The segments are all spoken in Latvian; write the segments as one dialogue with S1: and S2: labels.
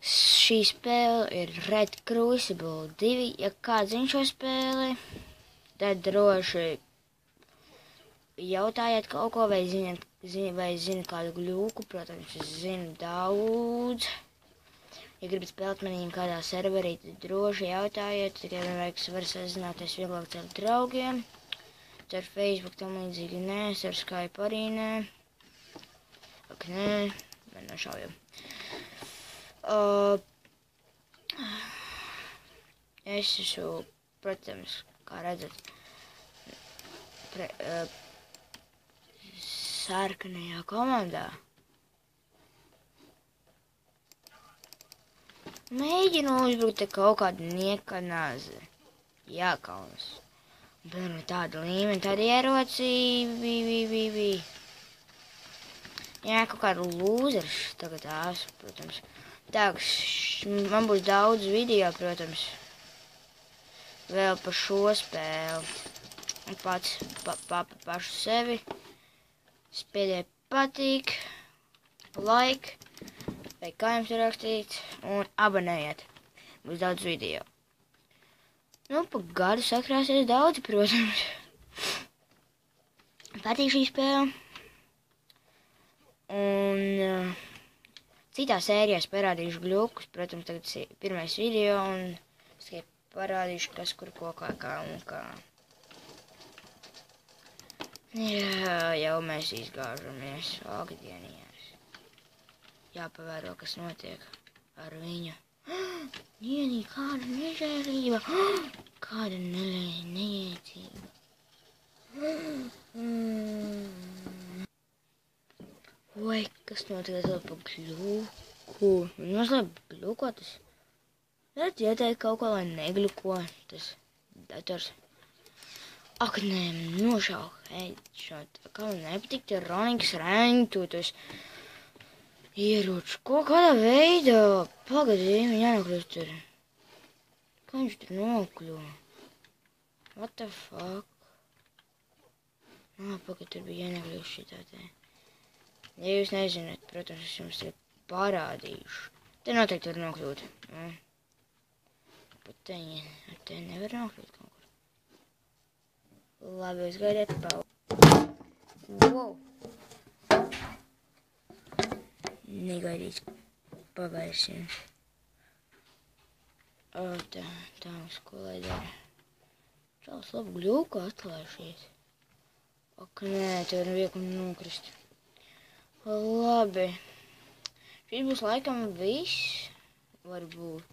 S1: Šī spēle ir Red Crucible 2. Ja kāds zina šo spēli, tad droši jautājiet kaut ko, vai zina kādu gļūku. Protams, es zinu daudz. Ja gribat spēlēt manīm kādā serverī, tad droši jautājiet. Tikai vienlaikus var sazināties vieglāk ar draugiem. Ar Facebook tam līdzīgi nē, ar Skype arī nē. Ak, nē, man nošaujam. Es esmu, protams, kā redzat, sarkanajā komandā. Mēģinu uzbrukt kaut kādu niekanazi. Jākaunas. Piemēram, tāda līmeņa, tāda ieroci. Jā, kaut kādu lūzers tagad tās, protams. Tā, man būs daudz video, protams, vēl par šo spēli. Un pats pašu sevi. Spiediet patīk, like, vai kā jums ir rakstīts, un abonējiet. Būs daudz video. Nu, pa gadu sakrāsies daudz, protams. Patīk šī spēle. Un citā sērijā es parādīšu gļukus. Protams, tagad pirmais video, un es tikai parādīšu, kas kur ko kā un kā. Jā, jau mēs izgāžamies Agdienijās. Jāpavēro, kas notiek ar viņu. Nienī, kāda nežēlība, kāda neiecība. Oi, kas notiek vēl pa gļuku? Mazliet gļukotas. Tad ieteikt kaut ko, lai negļuko tas dators. Ak, nē, nošauj, headshot. Kā man nepatīk tie Ronings Rantu, tas ieroči. Ko kādā veidā? Pagadījumi jānokļūst tur. Kā viņš tur nokļuva? What the fuck? Pagad, tur bija jānokļūst šitā te. Ja jūs nezināt, protams, es jums te parādīšu. Te noteikti var nokļūt. Pat te nevar nokļūt kaut kur. Labi, jūs gaidiet Wow! Negaidīts pavērsiens. Tā mums ko lai dara. Čalis labu gļūku atklājušies. Ak, nē, te var viegli nokrist. Labi. Šis būs laikam viss, varbūt.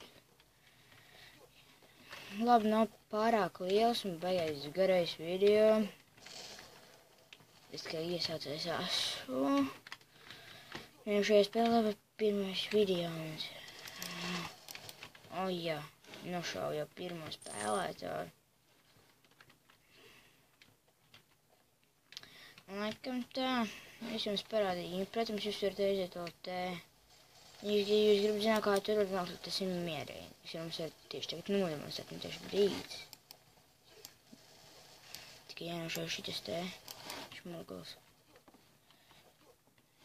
S1: Labi, nav pārāk liels un baigais garais video. Es tikai iesācies esmu. Viņam šajā spēlē bija pirmais video. Jā, nošauju jau pirmo spēlētāju. Laikam tā, es jums parādīju. Protams, jūs varat aiziet vēl te. Ja jūs gribat zināt, kā tur var nokļūt, tas ir mierīgi. Es jums varu tieši tagad nodemonstrēt, un tieši brīdis. Tikai jānošauj šitas te šmurgals.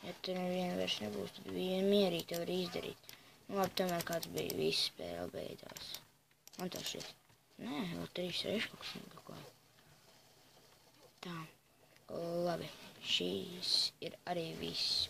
S1: Ja tur neviena vairs nebūs, tad viena mierīgi to var izdarīt. Nu labi, tomēr kāds bija, visi spēle beidās. Man tā šķiet. Nē, vēl 3 kaut kas neko. Tā. Labi, šīs ir arī viss.